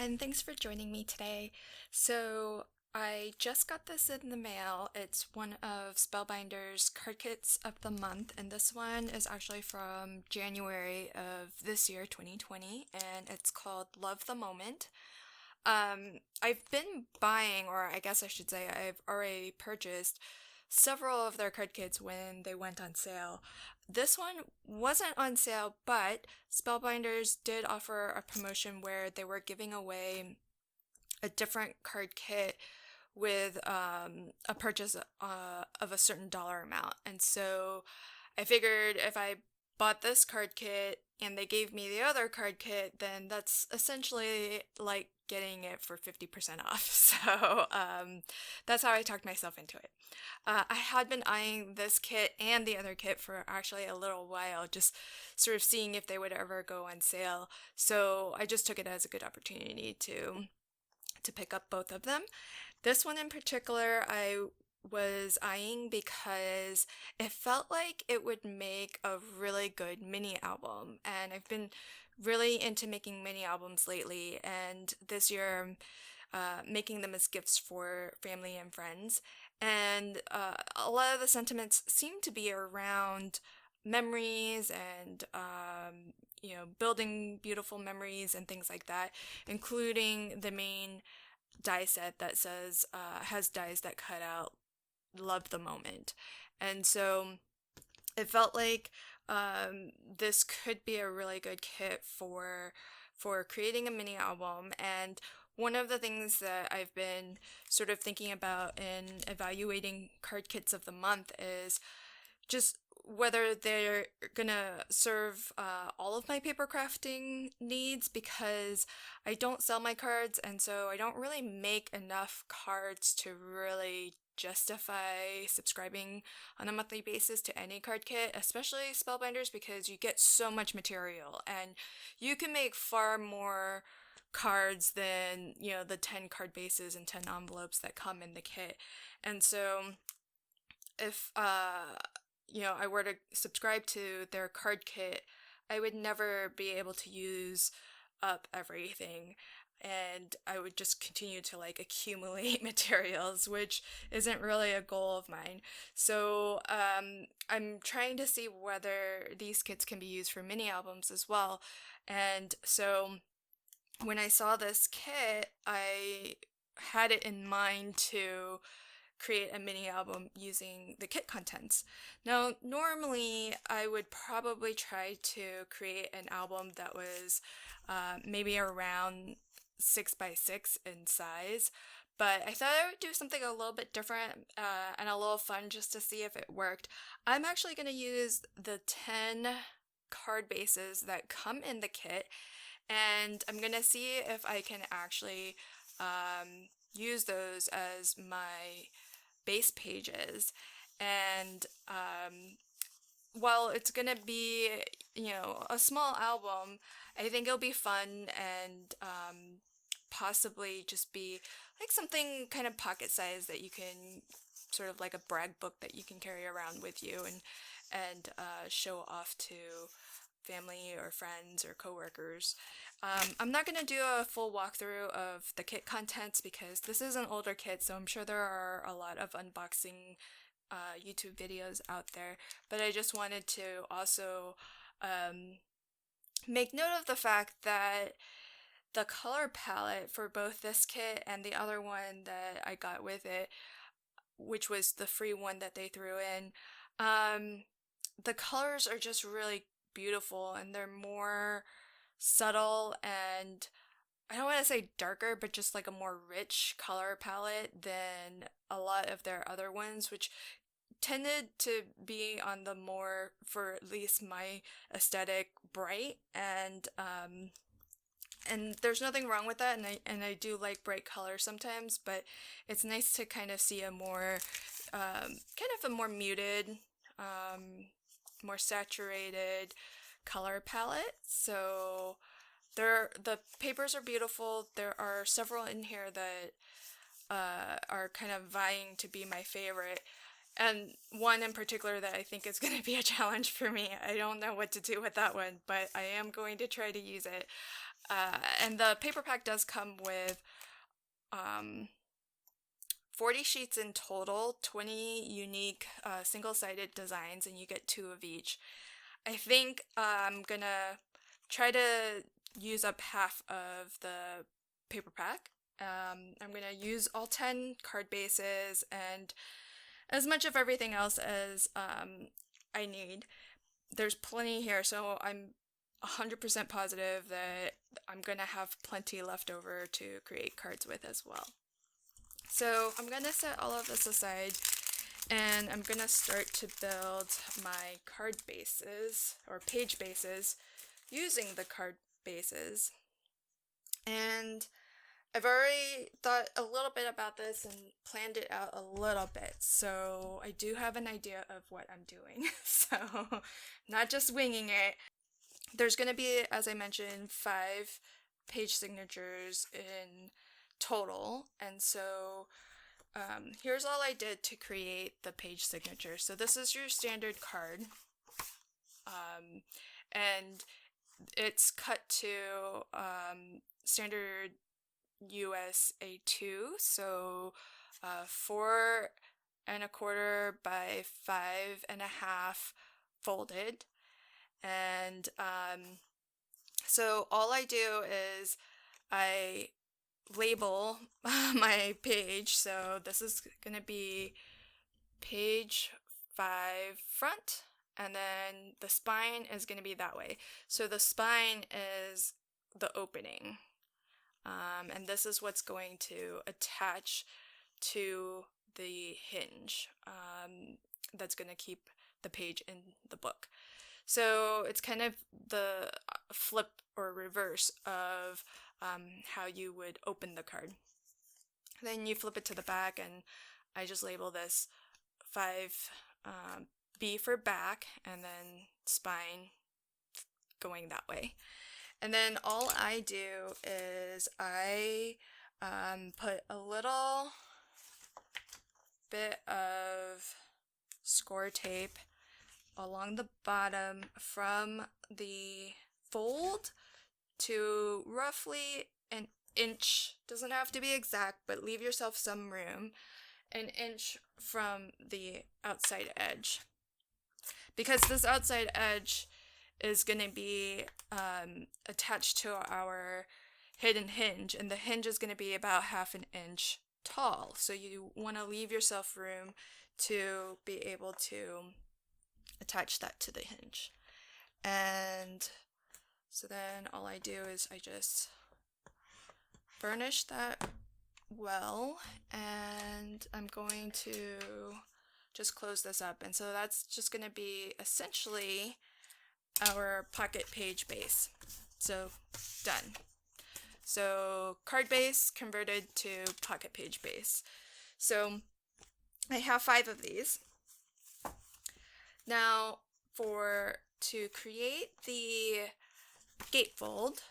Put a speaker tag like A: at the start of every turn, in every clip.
A: and thanks for joining me today. I just got this in the mail. It's one of Spellbinders card kits of the month, and this one is actually from January of this year, 2020, and it's called Love the Moment. I've been buying, or I guess I should say, I've already purchased several of their card kits when they went on sale. This one wasn't on sale, but Spellbinders did offer a promotion where they were giving away a different card kit with a purchase of a certain dollar amount. And so I figured if I bought this card kit and they gave me the other card kit, then that's essentially like getting it for 50% off. That's how I talked myself into it. I had been eyeing this kit and the other kit for actually a little while, just sort of seeing if they would ever go on sale. So I just took it as a good opportunity to pick up both of them. This one in particular, I was eyeing because it felt like it would make a really good mini album, and I've been really into making mini albums lately, and this year making them as gifts for family and friends. And a lot of the sentiments seem to be around memories and building beautiful memories and things like that, including the main die set that says has dies that cut out love the moment. And so it felt like this could be a really good kit for creating a mini album. And one of the things that I've been sort of thinking about in evaluating card kits of the month is just whether they're gonna serve all of my paper crafting needs, because I don't sell my cards, and so I don't really make enough cards to really justify subscribing on a monthly basis to any card kit, especially Spellbinders, because you get so much material and you can make far more cards than the 10 card bases and 10 envelopes that come in the kit. And so if I were to subscribe to their card kit, I would never be able to use up everything, and I would just continue to accumulate materials, which isn't really a goal of mine. So I'm trying to see whether these kits can be used for mini albums as well. And so when I saw this kit, I had it in mind to create a mini album using the kit contents. Now, normally I would probably try to create an album that was maybe around 6x6 in size, but I thought I would do something a little bit different and a little fun just to see if it worked. I'm actually going to use the 10 card bases that come in the kit, and I'm going to see if I can actually use those as my base pages. And while it's gonna be a small album, I think it'll be fun and possibly just be like something kind of pocket size that you can sort of like a brag book that you can carry around with you and show off to family or friends or coworkers. I'm not going to do a full walkthrough of the kit contents because this is an older kit, so I'm sure there are a lot of unboxing YouTube videos out there, but I just wanted to also make note of the fact that the color palette for both this kit and the other one that I got with it, which was the free one that they threw in, the colors are just really beautiful, and they're more subtle and I don't want to say darker, but just like a more rich color palette than a lot of their other ones, which tended to be on the more, for at least my aesthetic, bright. And there's nothing wrong with that, and I do like bright colors sometimes, but it's nice to kind of see a more kind of a more muted, more saturated color palette. So the papers are beautiful. There are several in here that are kind of vying to be my favorite, and one in particular that I think is going to be a challenge for me. I don't know what to do with that one, but I am going to try to use it. And the paper pack does come with 40 sheets in total, 20 unique single-sided designs, and you get 2 of each. I think I'm gonna try to use up half of the paper pack. I'm gonna use all 10 card bases and as much of everything else as I need. There's plenty here, so I'm 100% positive that I'm gonna have plenty left over to create cards with as well. So I'm gonna set all of this aside and I'm gonna start to build my card bases or page bases using the card bases. And I've already thought a little bit about this and planned it out a little bit, so I do have an idea of what I'm doing. So, not just winging it. There's going to be, as I mentioned, 5 page signatures in total, and so here's all I did to create the page signature. So this is your standard card, and it's cut to standard US A2, so 4¼ by 5½ folded. And so all I do is I label my page. So this is going to be page 5 front, and then the spine is going to be that way. So the spine is the opening. And this is what's going to attach to the hinge that's going to keep the page in the book. So it's kind of the flip or reverse of how you would open the card. Then you flip it to the back, and I just label this 5 B for back, and then spine going that way. And then all I do is I put a little bit of score tape along the bottom from the fold to roughly an inch. Doesn't have to be exact, but leave yourself some room. An inch from the outside edge. Because this outside edge is going to be attached to our hidden hinge, and the hinge is going to be about 1/2 inch tall. So you want to leave yourself room to be able to attach that to the hinge. And so then all I do is I just burnish that well, and I'm going to just close this up. And so that's just going to be essentially our pocket page base. So done. So card base converted to pocket page base. So I have 5 of these. Now to create the gatefold,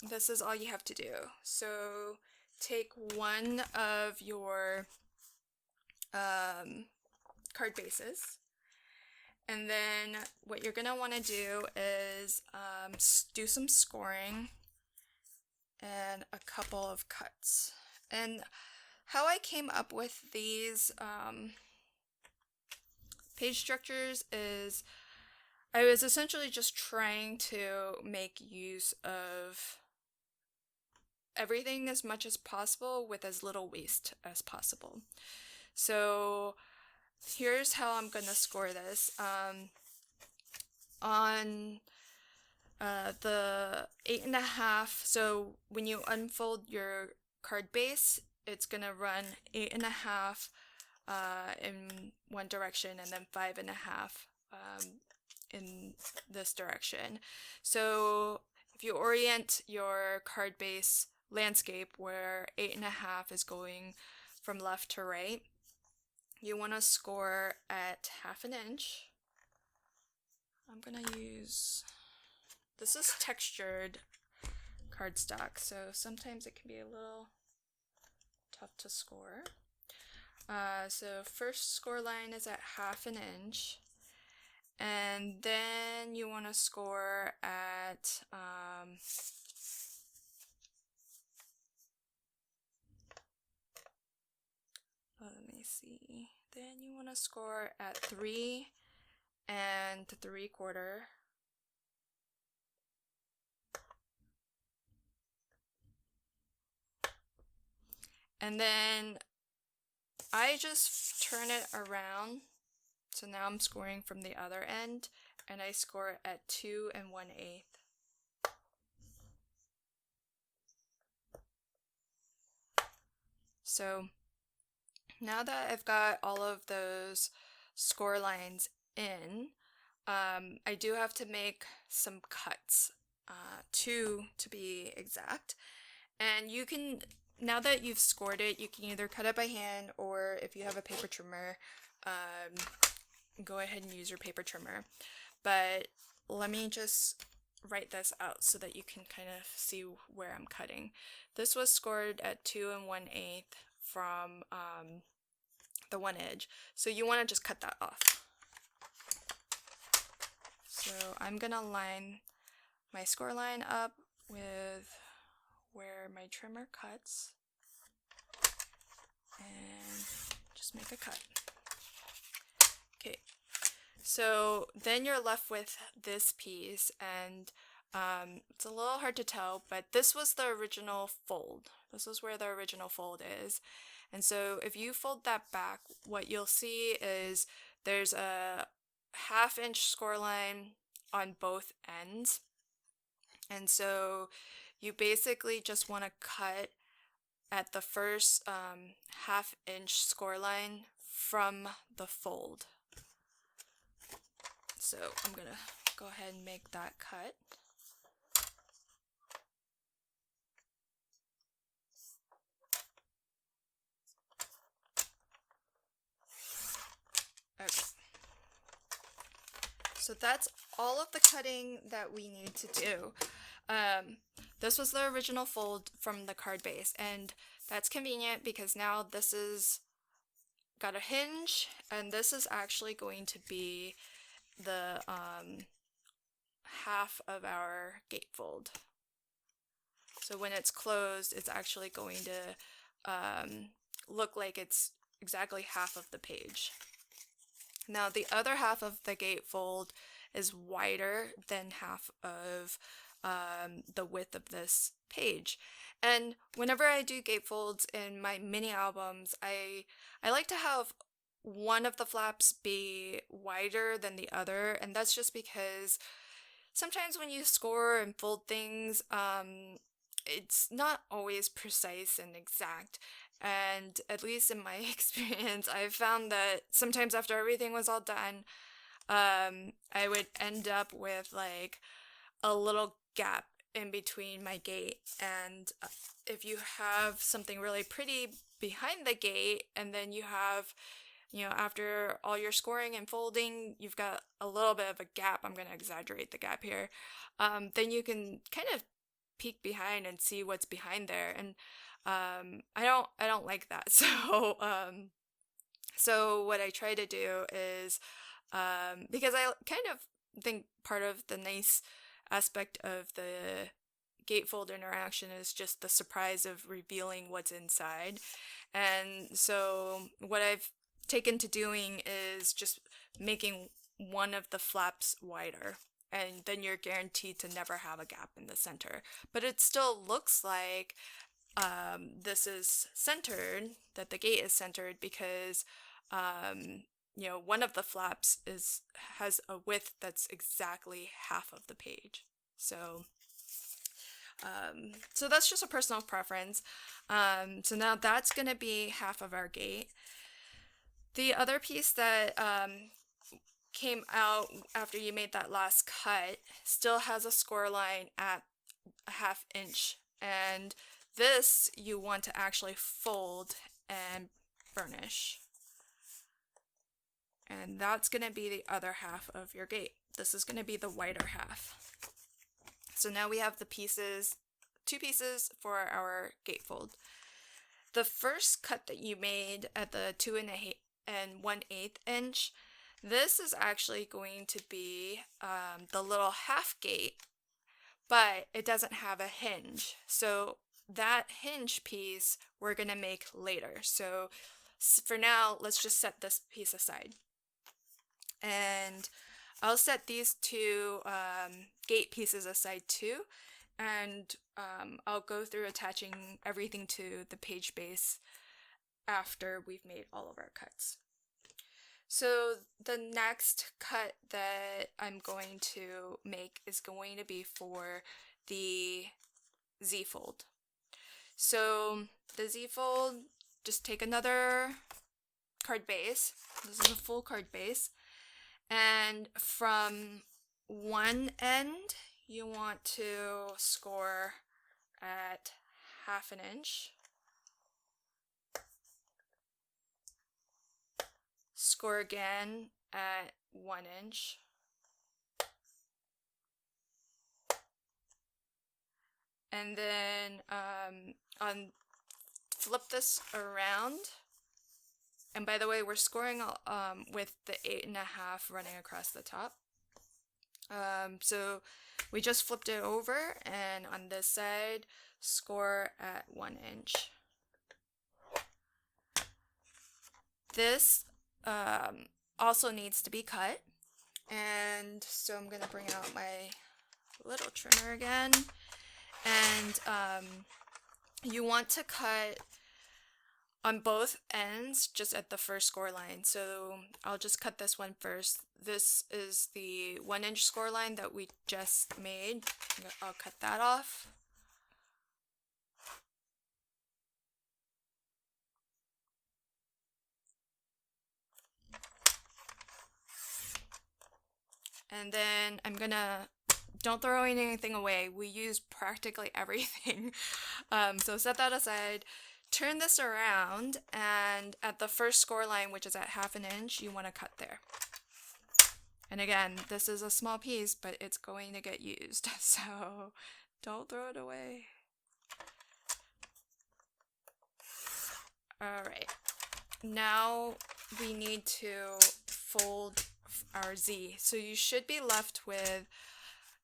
A: this is all you have to do. So take one of your card bases, and then what you're going to want to do is do some scoring and a couple of cuts. And how I came up with these page structures is I was essentially just trying to make use of everything as much as possible with as little waste as possible. So here's how I'm going to score this. On the 8½ so when you unfold your card base, it's going to run 8½ in one direction, and then 5½ in this direction. So if you orient your card base landscape where 8½ is going from left to right, you want to score at 1/2 inch. I'm going to use, this is textured cardstock, so sometimes it can be a little tough to score. So first score line is at 1/2 inch, and then you want to score at see. Then you want to score at 3 3/4. And then I just turn it around. So now I'm scoring from the other end, and I score at 2 1/8. So now that I've got all of those score lines in, I do have to make some cuts, 2 to be exact. And you can, now that you've scored it, you can either cut it by hand, or if you have a paper trimmer, go ahead and use your paper trimmer. But let me just write this out so that you can kind of see where I'm cutting. This was scored at 2 1/8 from the one edge. So you want to just cut that off. So I'm gonna line my score line up with where my trimmer cuts and just make a cut. Okay, so then you're left with this piece, and it's a little hard to tell, but this was the original fold. This is where the original fold is. And so if you fold that back, what you'll see is there's a 1/2 inch score line on both ends. And so you basically just want to cut at the first 1/2 inch score line from the fold. So I'm gonna go ahead and make that cut. Okay. So that's all of the cutting that we need to do. This was the original fold from the card base, and that's convenient because now this is got a hinge, and this is actually going to be the half of our gatefold. So when it's closed, it's actually going to look like it's exactly half of the page. Now the other half of the gatefold is wider than half of the width of this page. And whenever I do gatefolds in my mini albums, I like to have one of the flaps be wider than the other, and that's just because sometimes when you score and fold things, it's not always precise and exact. And at least in my experience, I've found that sometimes after everything was all done, I would end up with like a little gap in between my gate. And if you have something really pretty behind the gate, and then you have, after all your scoring and folding, you've got a little bit of a gap, I'm going to exaggerate the gap here, then you can kind of peek behind and see what's behind there. And I don't like that. So what I try to do is, because I kind of think part of the nice aspect of the gatefold interaction is just the surprise of revealing what's inside. And so what I've taken to doing is just making one of the flaps wider, and then you're guaranteed to never have a gap in the center. But it still looks like this is centered, that the gate is centered, because one of the flaps has a width that's exactly half of the page. So that's just a personal preference. So now that's going to be half of our gate. The other piece that came out after you made that last cut still has a score line at a 1/2 inch, and this you want to actually fold and burnish. And that's going to be the other half of your gate. This is going to be the wider half. So now we have the pieces, 2 pieces for our gatefold. The first cut that you made at the 2 1/8 inch, this is actually going to be the little half gate, but it doesn't have a hinge. So that hinge piece we're going to make later. So for now, let's just set this piece aside. And I'll set these two gate pieces aside too, and I'll go through attaching everything to the page base after we've made all of our cuts. So the next cut that I'm going to make is going to be for the Z-fold. So the Z-fold, just take another card base. This is a full card base. And from one end, you want to score at 1/2 inch. Score again at 1 inch. And then flip this around. And by the way, we're scoring with the 8.5 running across the top. So we just flipped it over, and on this side, score at 1 inch. This also needs to be cut, and so I'm gonna bring out my little trimmer again, and you want to cut on both ends just at the first score line. So I'll just cut this one first. This is the 1 inch score line that we just made. I'll cut that off. And then I'm gonna, don't throw anything away. We use practically everything. So set that aside. Turn this around, and at the first score line, which is at 1/2 inch, you want to cut there. And again, this is a small piece, but it's going to get used, so don't throw it away. Alright, now we need to fold our Z. So you should be left with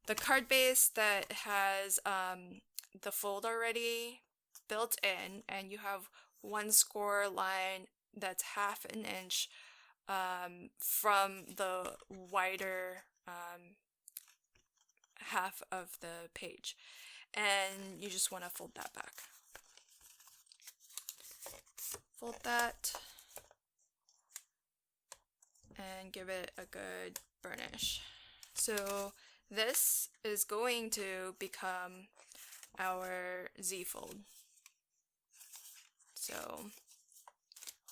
A: the card base that has the fold already built in, and you have one score line that's 1/2 inch from the wider half of the page, and you just want to fold that back. Fold that and give it a good burnish. So this is going to become our Z-fold. So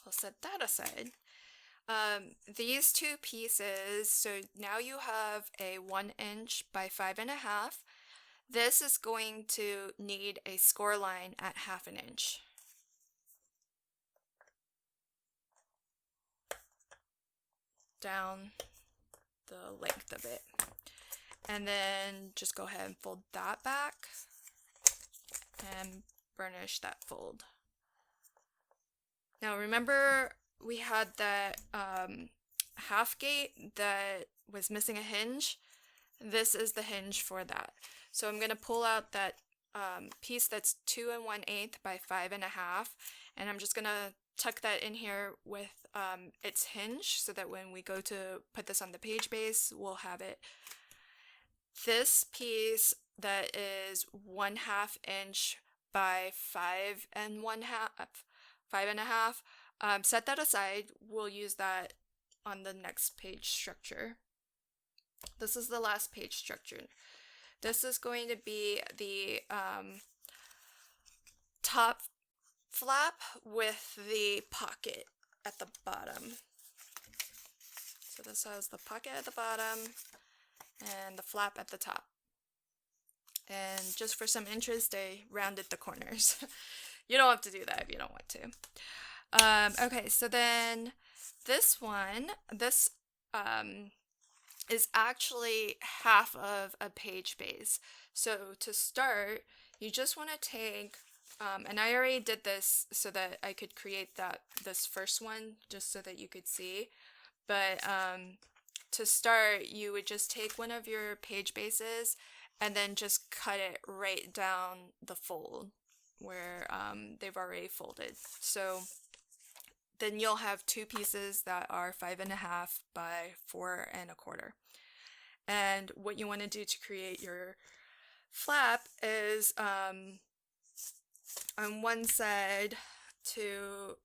A: I'll set that aside. These two pieces, so now you have a 1 inch by 5.5. This is going to need a score line at 1/2 inch. Down the length of it. And then just go ahead and fold that back and burnish that fold. Now remember we had that half gate that was missing a hinge? This is the hinge for that. So I'm going to pull out that piece that's 2 1/8 by 5.5, and I'm just going to tuck that in here with its hinge so that when we go to put this on the page base, we'll have it. This piece that is 1/2 inch by 5.5, set that aside. We'll use that on the next page structure. This is the last page structure. This is going to be the top flap with the pocket at the bottom. So this has the pocket at the bottom and the flap at the top. And just for some interest, I rounded the corners. You don't have to do that if you don't want to. Okay, so then this one, is actually half of a page base. So to start, you just want to take, and I already did this so that I could create this first one just so that you could see. But to start, you would just take one of your page bases and then just cut it right down the fold where they've already folded. So then you'll have two pieces that are 5.5 by 4.25. And what you want to do to create your flap is on one side to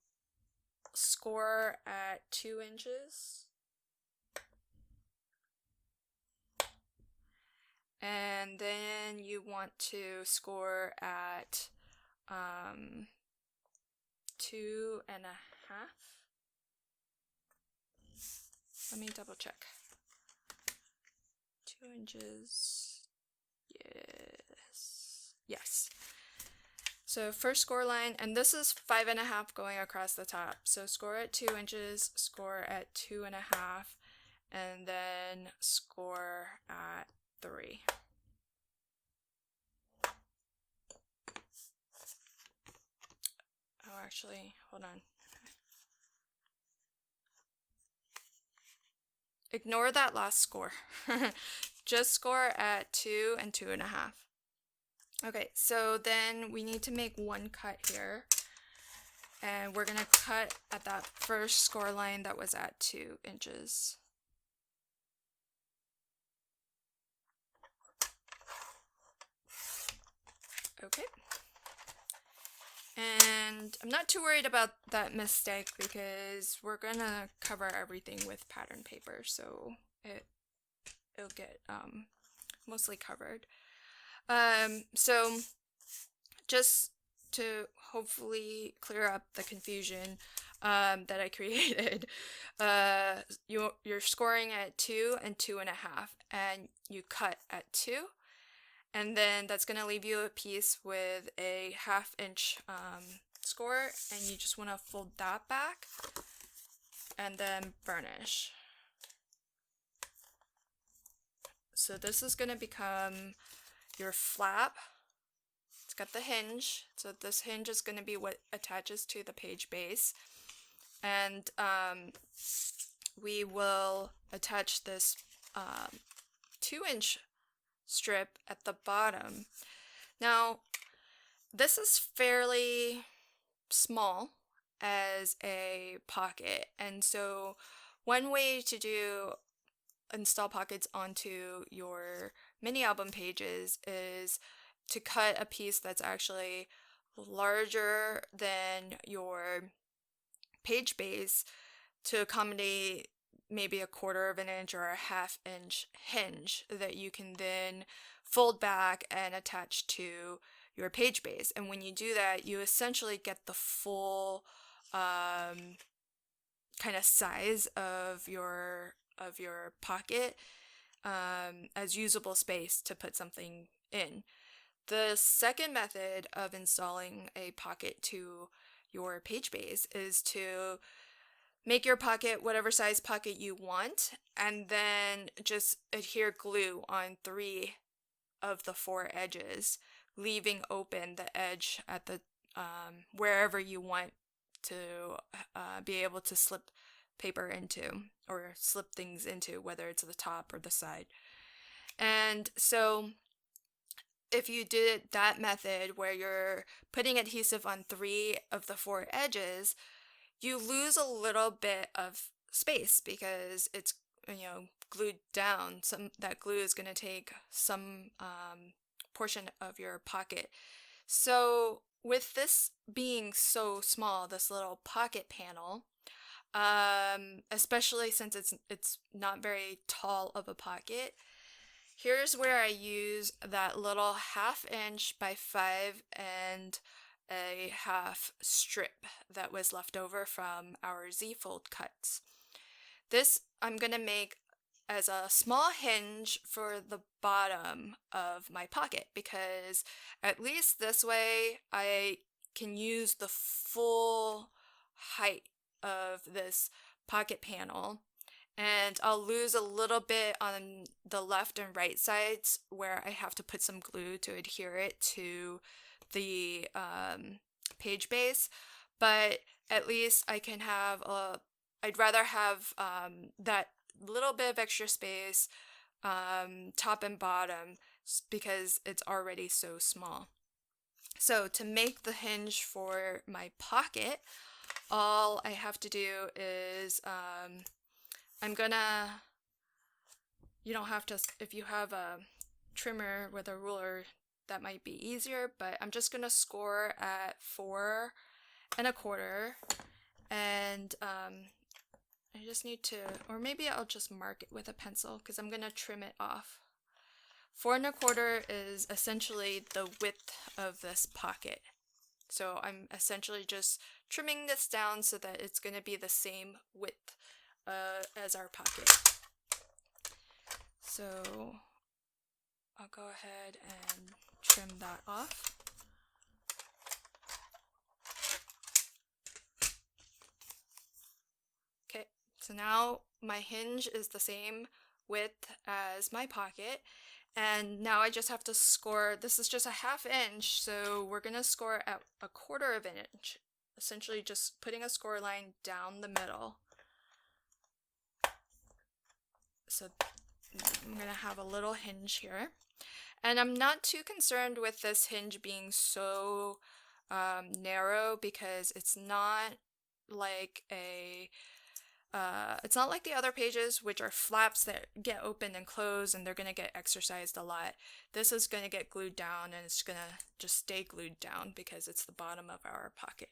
A: score at 2 inches, and then you want to score at 2.5. Let me double check. 2 inches. Yes. So first score line, and this is 5.5 going across the top. So score at 2 inches, score at 2.5, and then score at 3. Oh, actually, hold on. Ignore that last score. Just score at 2 and 2.5. Okay, so then we need to make one cut here. And we're going to cut at that first score line that was at 2 inches. Okay. And I'm not too worried about that mistake because we're going to cover everything with pattern paper, so it'll get mostly covered. So just to hopefully clear up the confusion that I created, you're scoring at 2 and 2.5, and you cut at 2, and then that's going to leave you a piece with a 1/2 inch score, and you just want to fold that back and then burnish. So this is going to become your flap. It's got the hinge, so this hinge is going to be what attaches to the page base, and we will attach this 2-inch strip at the bottom. Now this is fairly small as a pocket, and so one way to install pockets onto your mini album pages is to cut a piece that's actually larger than your page base to accommodate maybe 1/4 inch or a 1/2 inch hinge that you can then fold back and attach to your page base. And when you do that, you essentially get the full kind of size of your pocket as usable space to put something in. The second method of installing a pocket to your page base is to make your pocket whatever size pocket you want, and then just adhere glue on 3 of the 4 edges, leaving open the edge at the wherever you want to be able to slip paper into or slip things into, whether it's the top or the side. And so if you did that method where you're putting adhesive on 3 of the 4 edges, you lose a little bit of space because it's glued down. That glue is going to take some portion of your pocket. So with this being so small, this little pocket panel, especially since it's not very tall of a pocket, here's where I use that little 1/2 inch by 5 and a 1/2 strip that was left over from our Z-fold cuts. This I'm going to make as a small hinge for the bottom of my pocket, because at least this way I can use the full height of this pocket panel, and I'll lose a little bit on the left and right sides where I have to put some glue to adhere it to the page base, but at least I can have I'd rather have that little bit of extra space top and bottom because it's already so small. So to make the hinge for my pocket, all I have to do is, you don't have to, if you have a trimmer with a ruler, that might be easier, but I'm just gonna score at 4 1/4, and I just need to, or maybe I'll just mark it with a pencil because I'm gonna trim it off. 4 1/4 is essentially the width of this pocket. So I'm essentially just trimming this down so that it's gonna be the same width as our pocket. So I'll go ahead and trim that off. Okay, so now my hinge is the same width as my pocket, and now I just have to score. This is just a 1/2 inch, so we're gonna score at 1/4 of an inch, essentially just putting a score line down the middle. So I'm gonna have a little hinge here, and I'm not too concerned with this hinge being so narrow because it's not like it's not like the other pages, which are flaps that get open and closed and they're going to get exercised a lot. This is going to get glued down, and it's going to just stay glued down because it's the bottom of our pocket.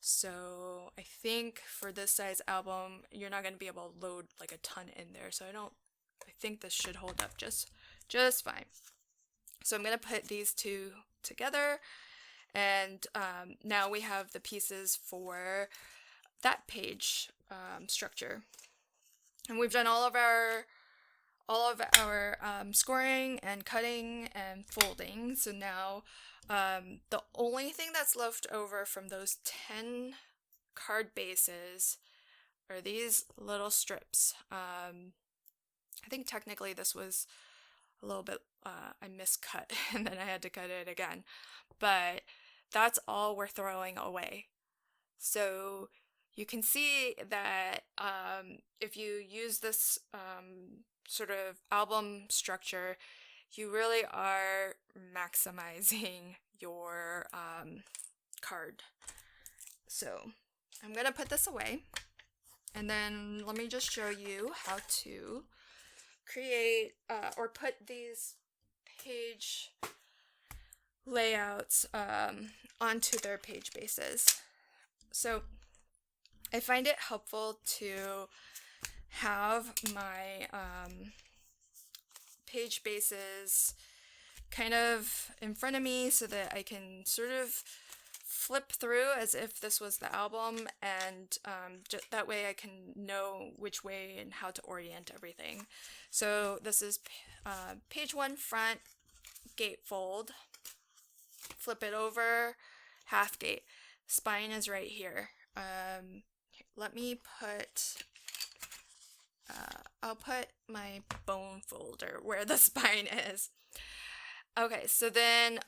A: So I think for this size album, you're not going to be able to load like a ton in there. So I think this should hold up just fine. So I'm going to put these two together, and now we have the pieces for that page structure, and we've done all of our scoring and cutting and folding. So now the only thing that's left over from those 10 card bases are these little strips. I think technically this was a little bit I miscut and then I had to cut it again, but that's all we're throwing away. So you can see that if you use this sort of album structure, you really are maximizing your card. So I'm going to put this away, and then let me just show you how to create or put these page layouts onto their page bases. So I find it helpful to have my page bases kind of in front of me so that I can sort of flip through as if this was the album, and that way I can know which way and how to orient everything. So this is page 1 front, gatefold, flip it over, half gate. Spine is right here. Let me put, I'll put my bone folder where the spine is. Okay, so then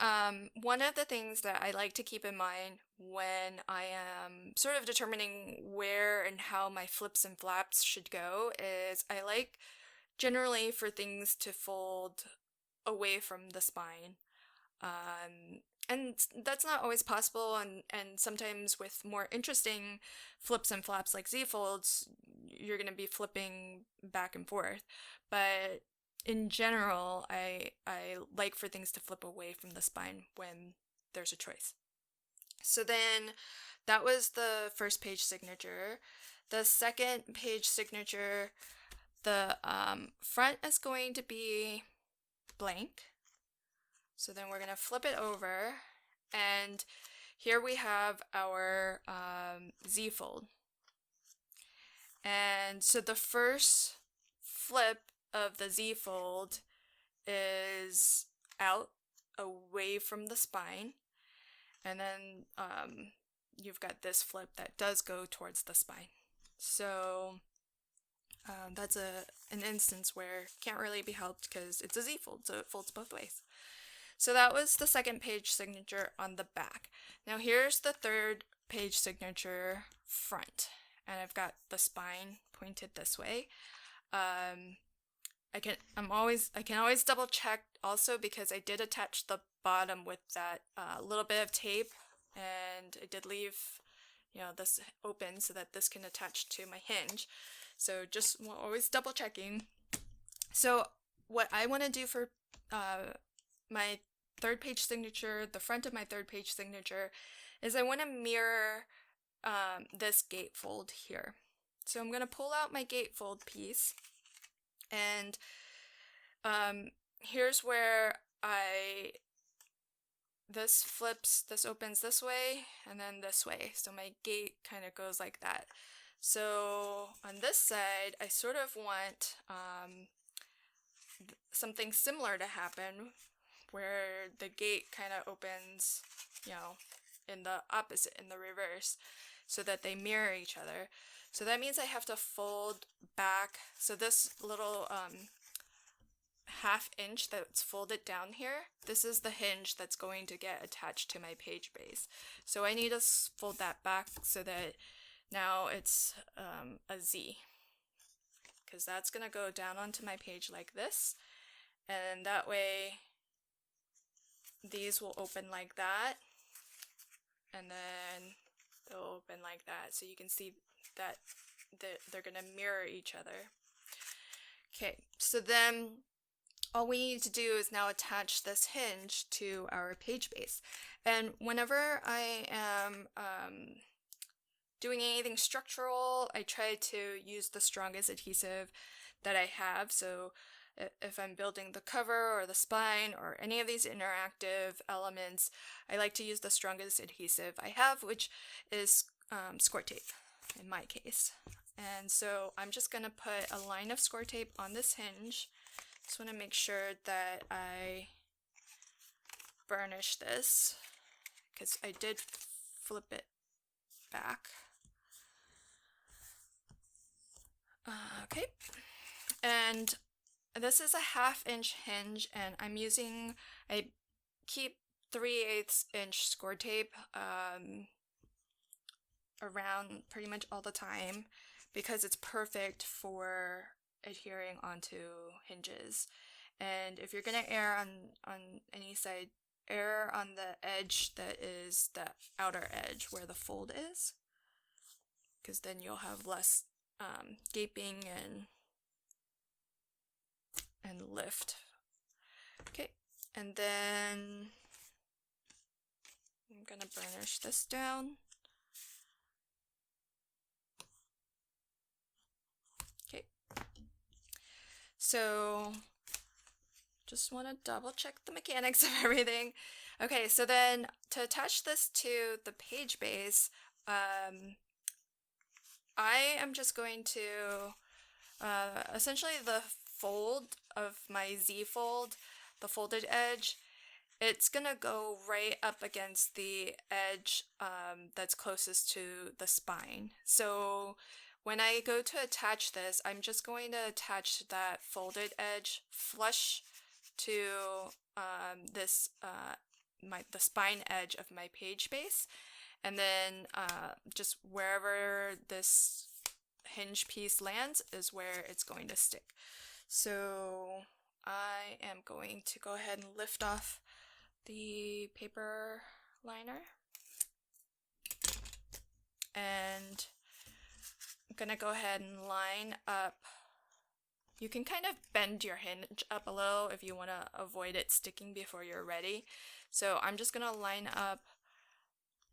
A: one of the things that I like to keep in mind when I am sort of determining where and how my flips and flaps should go is I like generally for things to fold away from the spine. And that's not always possible, and sometimes with more interesting flips and flaps like Z-folds, you're going to be flipping back and forth. But in general, I like for things to flip away from the spine when there's a choice. So then that was the first page signature. The second page signature, the front is going to be blank. So then we're going to flip it over, and here we have our Z-fold. And so the first flip of the Z-fold is out away from the spine, and then you've got this flip that does go towards the spine. So that's an instance where it can't really be helped because it's a Z-fold, so it folds both ways. So that was the second page signature on the back. Now here's the third page signature front, and I've got the spine pointed this way. I can always double check also because I did attach the bottom with that little bit of tape, and I did leave this open so that this can attach to my hinge. So just always double checking. So what I want to do for my third page signature, the front of my third page signature, is I want to mirror this gatefold here. So I'm going to pull out my gatefold piece, and here's where this flips, this opens this way, and then this way. So my gate kind of goes like that. So on this side, I sort of want something similar to happen, where the gate kind of opens, in the opposite, in the reverse, so that they mirror each other. So that means I have to fold back. So this little half inch that's folded down here, this is the hinge that's going to get attached to my page base. So I need to fold that back so that now it's a Z, because that's going to go down onto my page like this, and that way these will open like that, and then they'll open like that. So you can see that they're going to mirror each other. Okay, so then all we need to do is now attach this hinge to our page base. And whenever I am doing anything structural, I try to use the strongest adhesive that I have. So if I'm building the cover or the spine or any of these interactive elements, I like to use the strongest adhesive I have, which is score tape in my case. And so I'm just going to put a line of score tape on this hinge. Just want to make sure that I burnish this, because I did flip it back. Okay, and this is a 1/2 inch hinge, and I keep 3/8 inch score tape around pretty much all the time, because it's perfect for adhering onto hinges. And if you're gonna err on any side, err on the edge that is the outer edge where the fold is, because then you'll have less gaping and lift. Okay, and then I'm gonna burnish this down. Okay, so just want to double check the mechanics of everything. Okay, so then to attach this to the page base, I am just going to essentially the fold of my Z fold, the folded edge, it's gonna go right up against the edge that's closest to the spine. So when I go to attach this, I'm just going to attach that folded edge flush to the spine edge of my page base, and then just wherever this hinge piece lands is where it's going to stick. So I am going to go ahead and lift off the paper liner, and I'm gonna go ahead and line up. You can kind of bend your hinge up a little if you want to avoid it sticking before you're ready. So I'm just gonna line up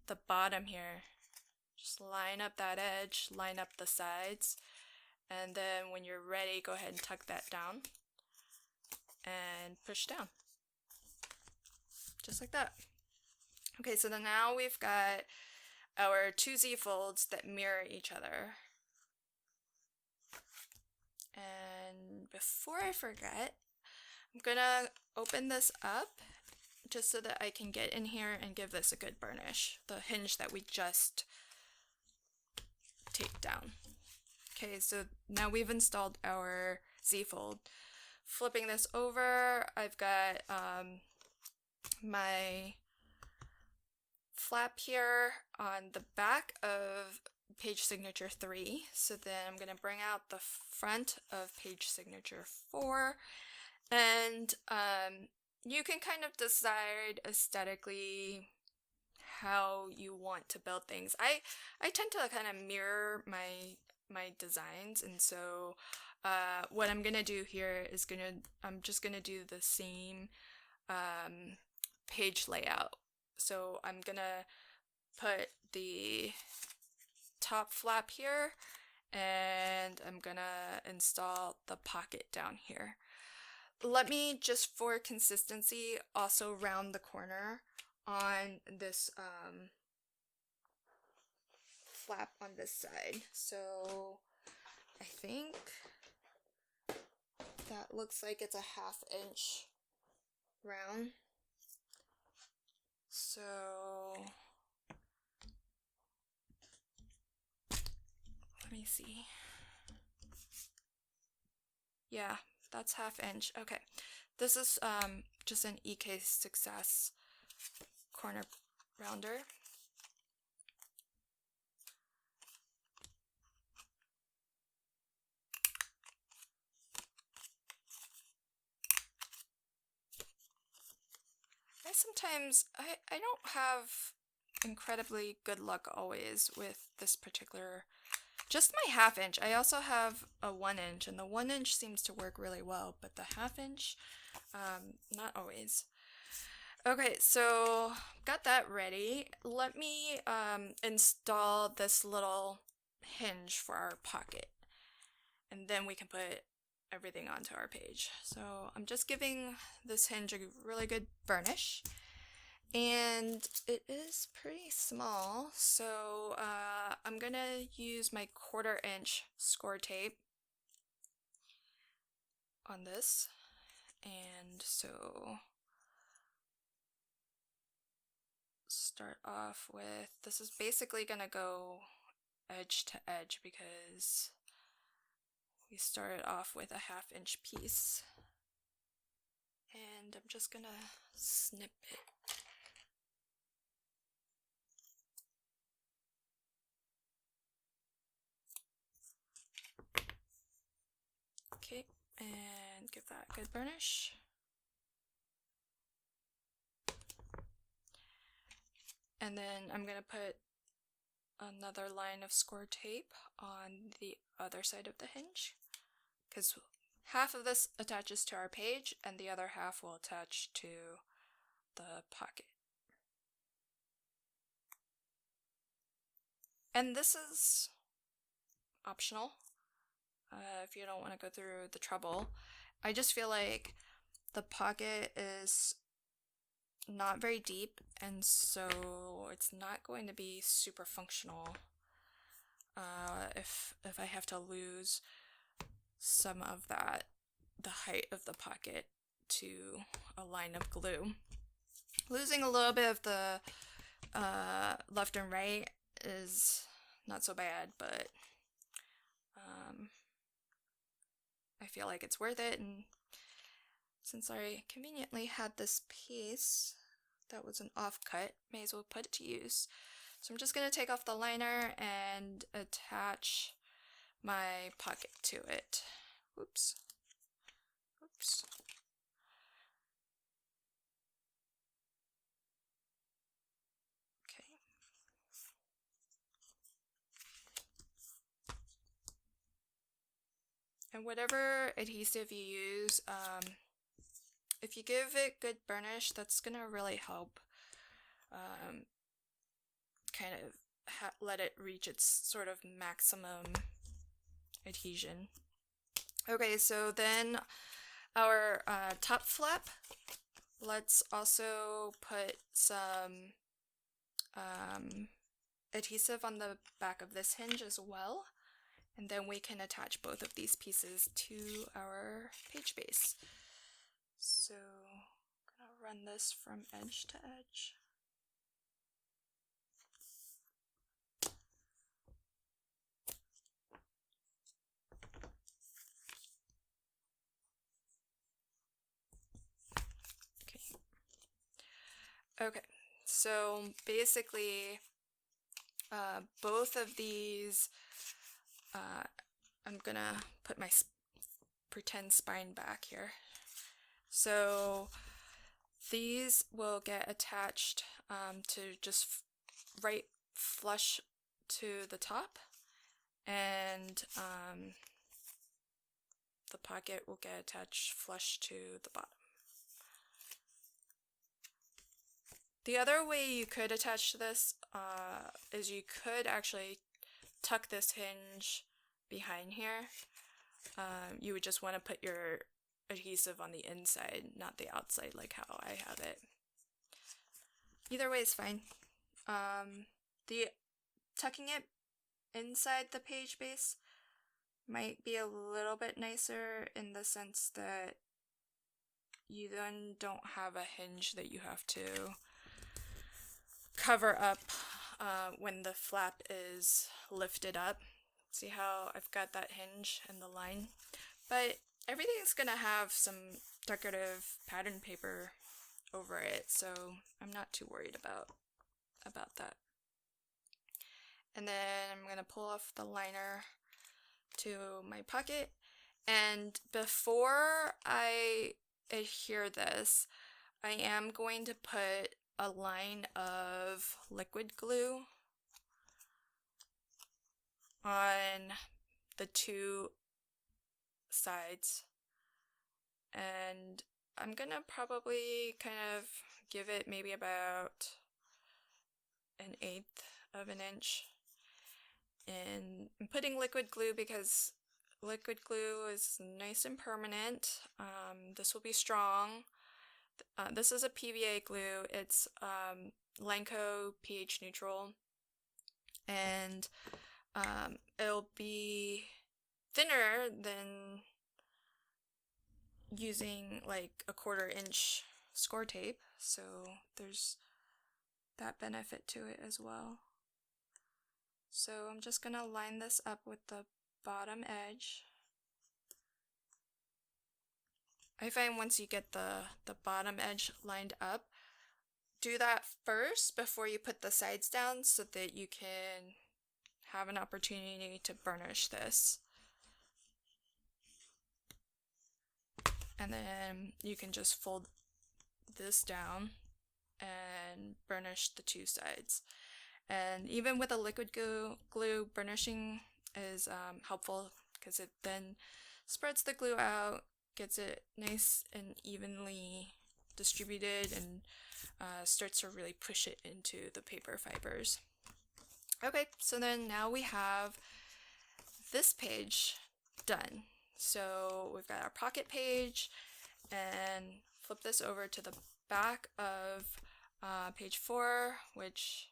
A: the bottom here. Just line up that edge, line up the sides, and then when you're ready, go ahead and tuck that down and push down. Just like that. Okay, so then now we've got our 2 Z folds that mirror each other. And before I forget, I'm gonna open this up just so that I can get in here and give this a good burnish, the hinge that we just taped down. Okay, so now we've installed our Z fold. Flipping this over, I've got my flap here on the back of page signature 3. So then I'm going to bring out the front of page signature 4, and you can kind of decide aesthetically how you want to build things. I tend to kind of mirror my designs, and so what I'm gonna do here is I'm just gonna do the same page layout. So I'm gonna put the top flap here, and I'm gonna install the pocket down here. Let me, just for consistency, also round the corner on this flap on this side. So I think that looks like it's a 1/2 inch round. So let me see. Yeah, that's 1/2 inch. Okay, this is just an EK Success corner rounder. I don't have incredibly good luck always with this particular, just my 1/2 inch. I also have a 1 inch, and the 1 inch seems to work really well, but the 1/2 inch, not always. Okay, so got that ready. Let me install this little hinge for our pocket, and then we can put everything onto our page. So I'm just giving this hinge a really good burnish, and it is pretty small, so I'm gonna use my 1/4 inch score tape on this. And so start off with, this is basically gonna go edge to edge because we started off with a 1/2 inch piece, and I'm just gonna snip it. Okay, and give that a good burnish. And then I'm gonna put another line of score tape on the other side of the hinge, because 1/2 of this attaches to our page and the other 1/2 will attach to the pocket. And this is optional if you don't want to go through the trouble. I just feel like the pocket is not very deep, and so it's not going to be super functional if I have to lose some of that, the height of the pocket, to a line of glue. Losing a little bit of the left and right is not so bad, but I feel like it's worth it, and since I conveniently had this piece that was an offcut, may as well put it to use. So I'm just going to take off the liner and attach my pocket to it. Oops. Oops. Okay. And whatever adhesive you use, if you give it good burnish, that's gonna really help kind of let it reach its sort of maximum adhesion. Okay, so then our top flap, let's also put some adhesive on the back of this hinge as well, and then we can attach both of these pieces to our page base. So I'm gonna run this from edge to edge. Okay, so basically both of these, I'm gonna put my pretend spine back here. So these will get attached to just right flush to the top, and the pocket will get attached flush to the bottom. The other way you could attach to this is you could actually tuck this hinge behind here. You would just want to put your adhesive on the inside, not the outside like how I have it. Either way is fine. The tucking it inside the page base might be a little bit nicer in the sense that you then don't have a hinge that you have to cover up when the flap is lifted up. See how I've got that hinge and the line? But everything's gonna have some decorative pattern paper over it, so I'm not too worried about that. And then I'm gonna pull off the liner to my pocket, and before I adhere this, I am going to put a line of liquid glue on the two sides, and I'm gonna probably kind of give it maybe about 1/8 of an inch. And I'm putting liquid glue because liquid glue is nice and permanent. This will be strong. This is a PVA glue. It's Lanco pH neutral, and it'll be thinner than using like a 1/4 inch score tape, so there's that benefit to it as well. So I'm just gonna line this up with the bottom edge. I find once you get the bottom edge lined up, do that first before you put the sides down so that you can have an opportunity to burnish this. And then you can just fold this down and burnish the two sides. And even with a liquid glue, burnishing is helpful because it then spreads the glue out, gets it nice and evenly distributed, and starts to really push it into the paper fibers. Okay, so then now we have this page done. So we've got our pocket page, and flip this over to the back of page 4, which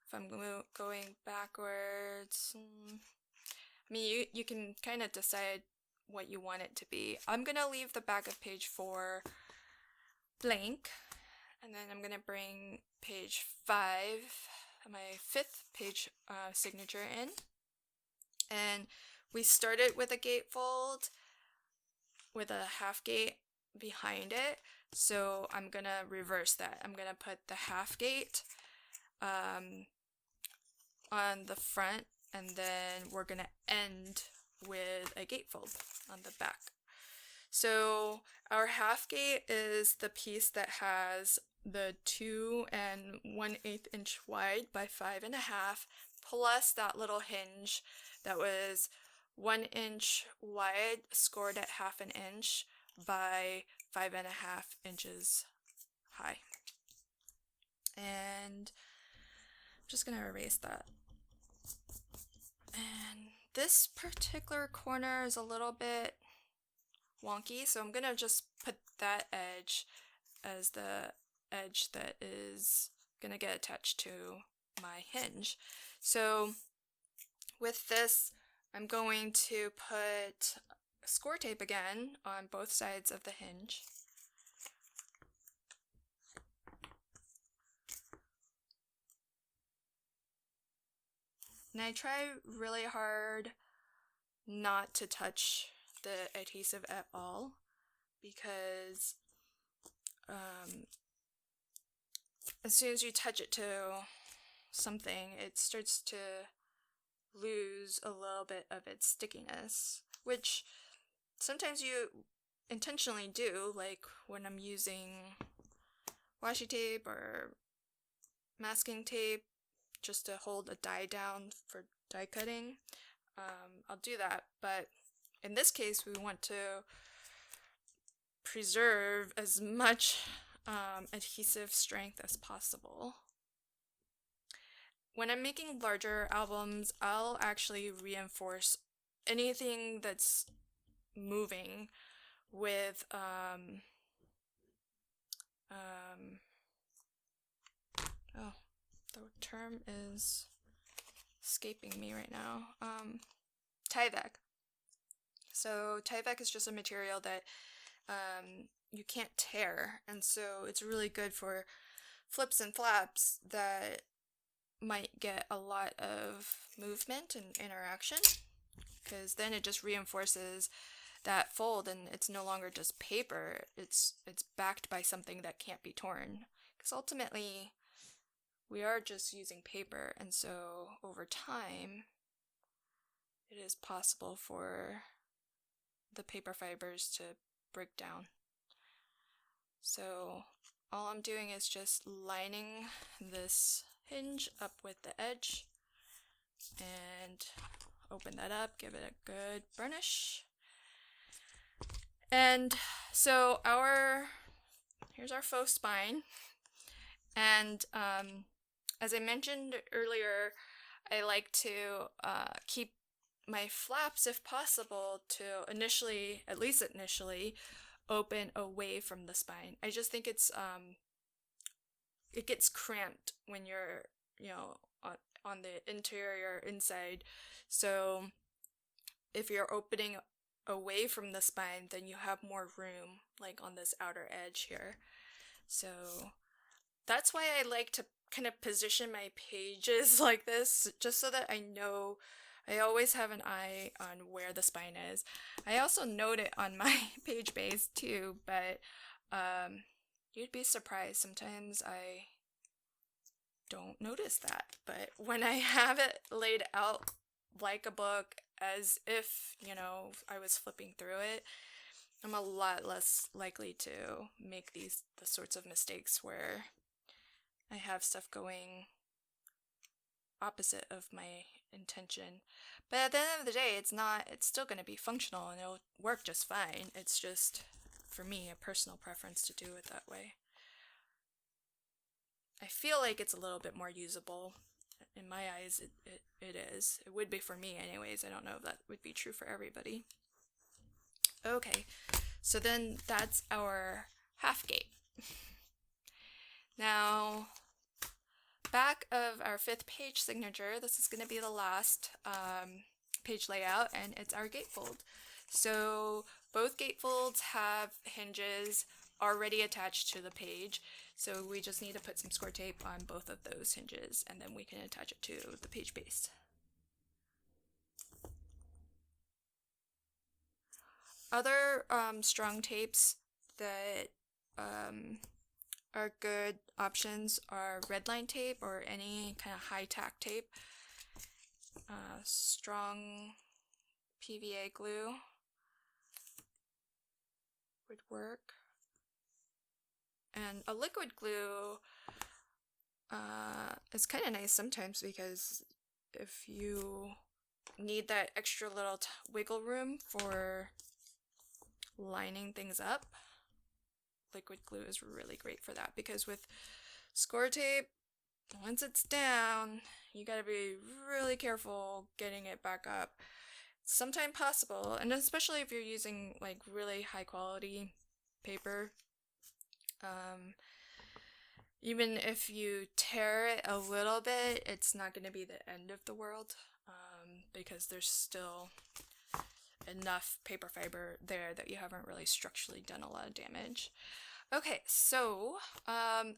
A: if I'm going backwards, I mean, you can kind of decide what you want it to be. I'm going to leave the back of page 4 blank, and then I'm going to bring page 5, my 5th page signature in. And we started with a gatefold with a half gate behind it, so I'm going to reverse that. I'm going to put the half gate on the front, and then we're going to end with a gatefold on the back. So our half gate is the piece that has the 2 1/8 inch wide by 5.5, plus that little hinge that was 1 inch wide, scored at 1/2 inch by 5.5 inches high. And I'm just gonna erase that. And this particular corner is a little bit wonky, so I'm gonna just put that edge as the edge that is gonna get attached to my hinge. So with this, I'm going to put score tape again on both sides of the hinge. And I try really hard not to touch the adhesive at all, because as soon as you touch it to something, it starts to lose a little bit of its stickiness, which sometimes you intentionally do, like when I'm using washi tape or masking tape. just to hold a die down for die cutting, I'll do that. But in this case, we want to preserve as much adhesive strength as possible. When I'm making larger albums, I'll actually reinforce anything that's moving with oh, the term is escaping me right now. Tyvek. So Tyvek is just a material that you can't tear, and so it's really good for flips and flaps that might get a lot of movement and interaction, because then it just reinforces that fold, and it's no longer just paper, it's backed by something that can't be torn, because ultimately we are just using paper, and so over time it is possible for the paper fibers to break down. So all I'm doing is just lining this hinge up with the edge and open that up, give it a good burnish. And so here's our faux spine. And as I mentioned earlier, I like to keep my flaps, if possible, to at least initially, open away from the spine. I just think it gets cramped when you're, on the interior inside. So if you're opening away from the spine, then you have more room, like on this outer edge here. So that's why I like to kind of position my pages like this, just so that I know I always have an eye on where the spine is. I also note it on my page base too, but you'd be surprised. Sometimes I don't notice that, but when I have it laid out like a book, as if, I was flipping through it, I'm a lot less likely to make the sorts of mistakes where I have stuff going opposite of my intention. But at the end of the day, it's still going to be functional and it'll work just fine. It's just, for me, a personal preference to do it that way. I feel like it's a little bit more usable. In my eyes, it is. It would be for me anyways. I don't know if that would be true for everybody. Okay, so then that's our half gate. Now, back of our 5th page signature, this is going to be the last page layout, and it's our gatefold. So both gatefolds have hinges already attached to the page, so we just need to put some score tape on both of those hinges, and then we can attach it to the page base. Other strong tapes that are good options are redline tape or any kind of high tack tape. Strong PVA glue would work. And a liquid glue is kind of nice sometimes, because if you need that extra little wiggle room for lining things up, liquid glue is really great for that, because with score tape, once it's down, you gotta be really careful getting it back up. It's sometimes possible, and especially if you're using like really high quality paper. Even if you tear it a little bit, it's not going to be the end of the world, because there's still enough paper fiber there that you haven't really structurally done a lot of damage. Okay, so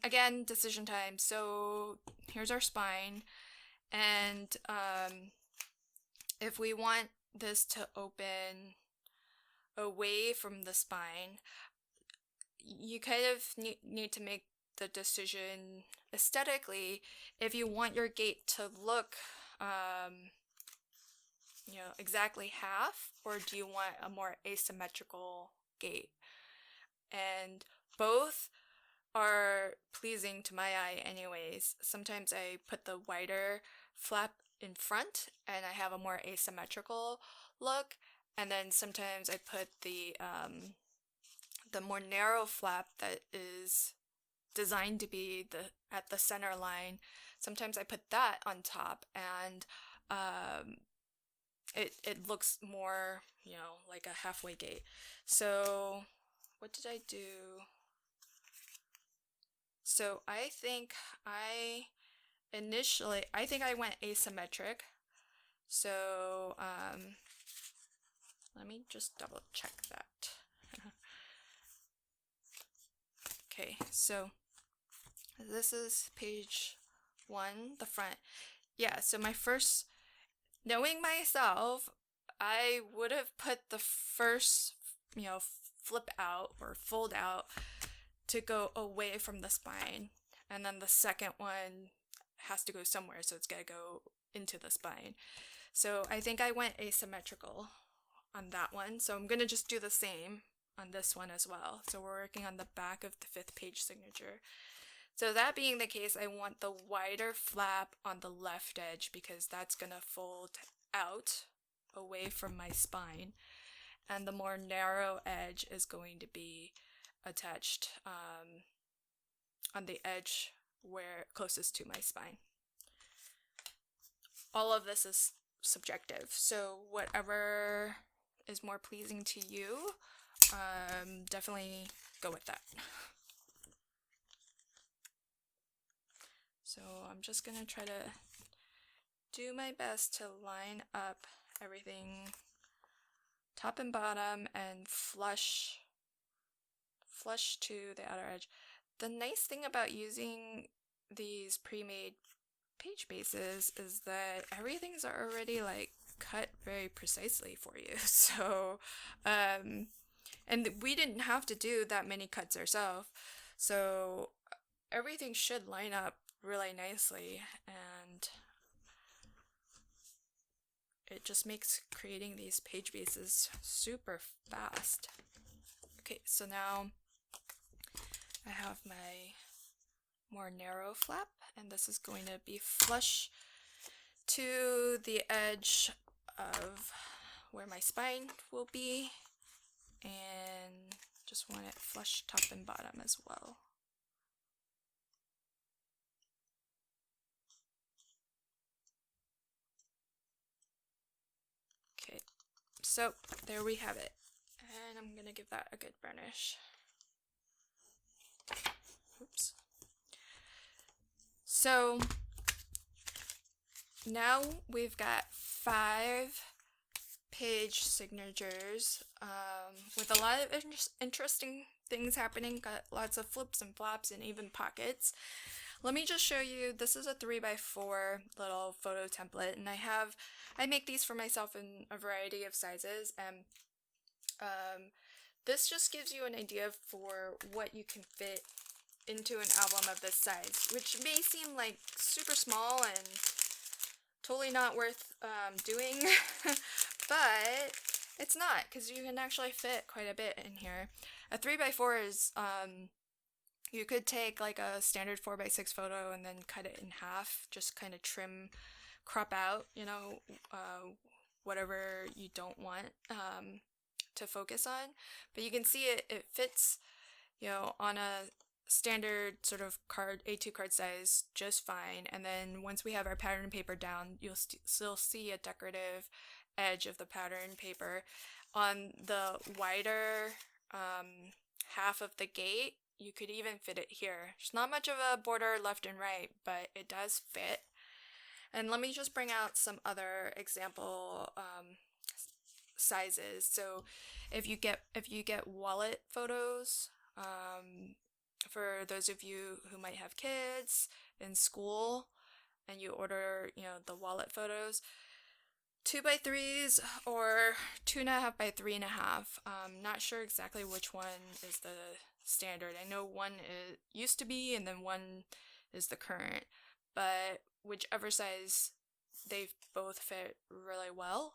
A: again, decision time. So here's our spine, and if we want this to open away from the spine, you kind of need to make the decision aesthetically if you want your gate to look exactly half, or do you want a more asymmetrical gate. And both are pleasing to my eye anyways. Sometimes I put the wider flap in front and I have a more asymmetrical look, and then sometimes I put the more narrow flap that is designed to be at the center line. Sometimes I put that on top, and it looks more, like a halfway gate. So what did I do? So I think I went asymmetric. So let me just double check that. Okay, so this is page 1, the front. Yeah, so my first, knowing myself, I would have put the first, flip out or fold out to go away from the spine, and then the second one has to go somewhere, so it's got to go into the spine. So I think I went asymmetrical on that one, so I'm going to just do the same on this one as well. So we're working on the back of the 5th page signature. So that being the case, I want the wider flap on the left edge because that's going to fold out away from my spine, and the more narrow edge is going to be attached on the edge where closest to my spine. All of this is subjective, so whatever is more pleasing to you, definitely go with that. So I'm just gonna try to do my best to line up everything top and bottom and flush to the outer edge. The nice thing about using these pre-made page bases is that everything's already like cut very precisely for you. So and we didn't have to do that many cuts ourselves, so everything should line up really nicely, and it just makes creating these page bases super fast. Okay, so now I have my more narrow flap, and this is going to be flush to the edge of where my spine will be, and just want it flush top and bottom as well. Okay, so there we have it, and I'm gonna give that a good burnish. Oops. So now we've got 5 page signatures with a lot of interesting things happening. Got lots of flips and flops and even pockets. Let me just show you. This is a 3x4 little photo template, and I make these for myself in a variety of sizes, and this just gives you an idea for what you can fit into an album of this size, which may seem like super small and totally not worth doing, but it's not, because you can actually fit quite a bit in here. A 3x4 is, you could take like a standard 4x6 photo and then cut it in half, just kind of crop out, whatever you don't want to focus on. But you can see it fits, on a standard sort of A2 card size just fine. And then once we have our pattern paper down, you'll still see a decorative edge of the pattern paper. On the wider half of the gate, you could even fit it here. There's not much of a border left and right, but it does fit. And let me just bring out some other example sizes. So if you get wallet photos, for those of you who might have kids in school and you order, the wallet photos, 2x3s or 2.5 by 3.5. Not sure exactly which one is the standard. I know one used to be, and then one is the current, but whichever size, they both fit really well.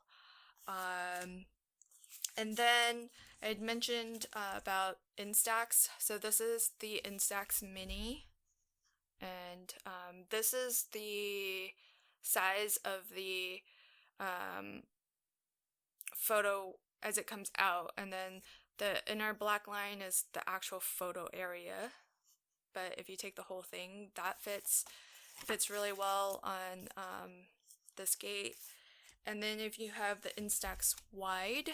A: And then I'd mentioned about Instax. So this is the Instax Mini and this is the size of the photo as it comes out, and then the inner black line is the actual photo area. But if you take the whole thing, that fits really well on this gate. And then if you have the Instax wide,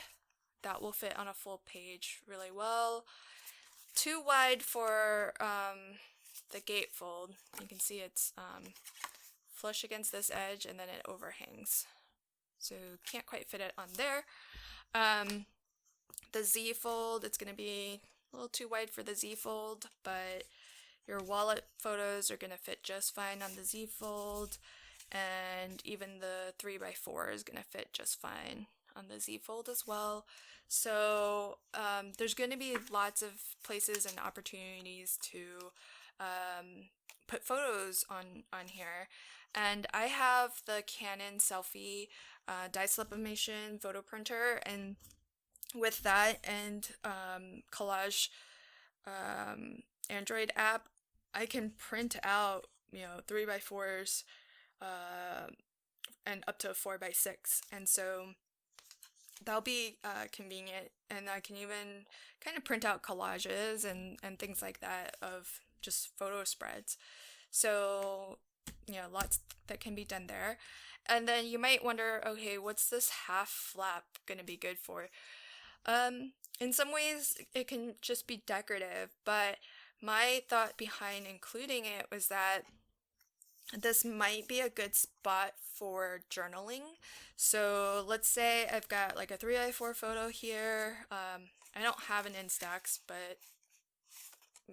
A: that will fit on a full page really well. Too wide for the gatefold. You can see it's flush against this edge, and then it overhangs, so can't quite fit it on there. The Z fold, it's going to be a little too wide for the Z fold, but your wallet photos are going to fit just fine on the Z fold, and even the 3x4 is going to fit just fine on the Z fold as well. So there's going to be lots of places and opportunities to put photos on here. And I have the Canon Selfie dye sublimation photo printer, and with that and Collage Android app, I can print out 3x4s and up to 4x6, and so that'll be convenient. And I can even kind of print out collages and things like that of just photo spreads. So lots that can be done there. And then you might wonder, okay, what's this half flap gonna be good for? In some ways it can just be decorative, but my thought behind including it was that this might be a good spot for journaling. So let's say I've got like a 3x4 photo here. I don't have an Instax, but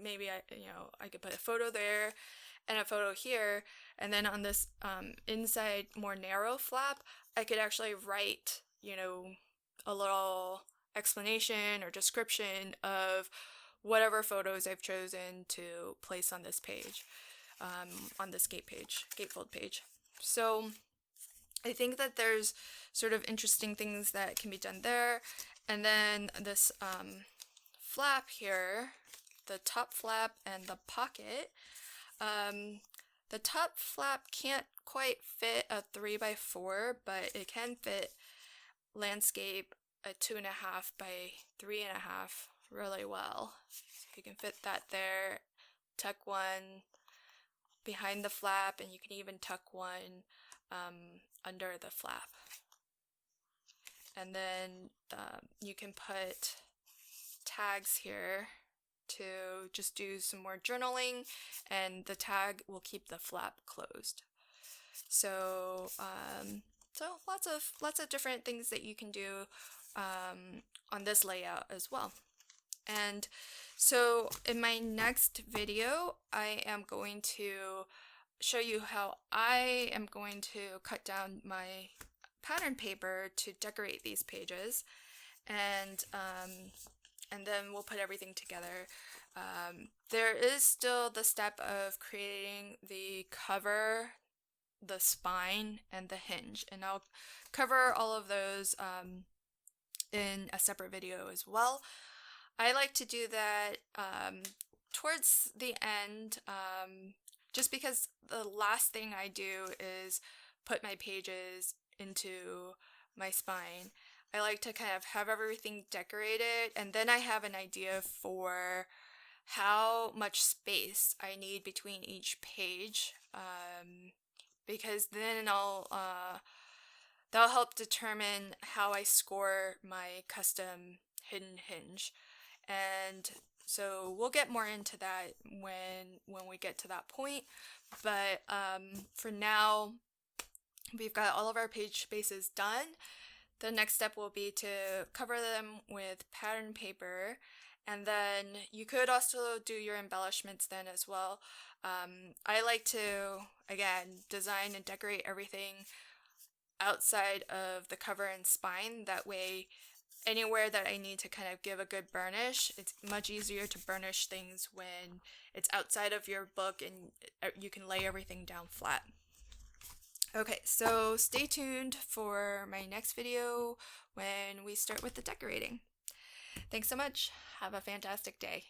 A: maybe I could put a photo there and a photo here, and then on this inside more narrow flap, I could actually write a little explanation or description of whatever photos I've chosen to place on this page, on this gatefold page. So I think that there's sort of interesting things that can be done there. And then this flap here, the top flap and the pocket, the top flap can't quite fit a 3x4, but it can fit landscape a 2.5 by 3.5 really well. So you can fit that there, tuck one behind the flap, and you can even tuck one under the flap. And then you can put tags here to just do some more journaling, and the tag will keep the flap closed. So so lots of different things that you can do on this layout as well. And so in my next video, I am going to show you how I am going to cut down my pattern paper to decorate these pages, and then we'll put everything together. There is still the step of creating the cover, the spine, and the hinge, and I'll cover all of those in a separate video as well. I like to do that towards the end, just because the last thing I do is put my pages into my spine. I like to kind of have everything decorated, and then I have an idea for how much space I need between each page, because then that'll help determine how I score my custom hidden hinge. And so we'll get more into that when we get to that point, but for now we've got all of our page spaces done. The next step will be to cover them with pattern paper, and then you could also do your embellishments then as well. I like to, again, design and decorate everything outside of the cover and spine. That way, anywhere that I need to kind of give a good burnish, it's much easier to burnish things when it's outside of your book and you can lay everything down flat. Okay, so stay tuned for my next video when we start with the decorating. Thanks so much. Have a fantastic day.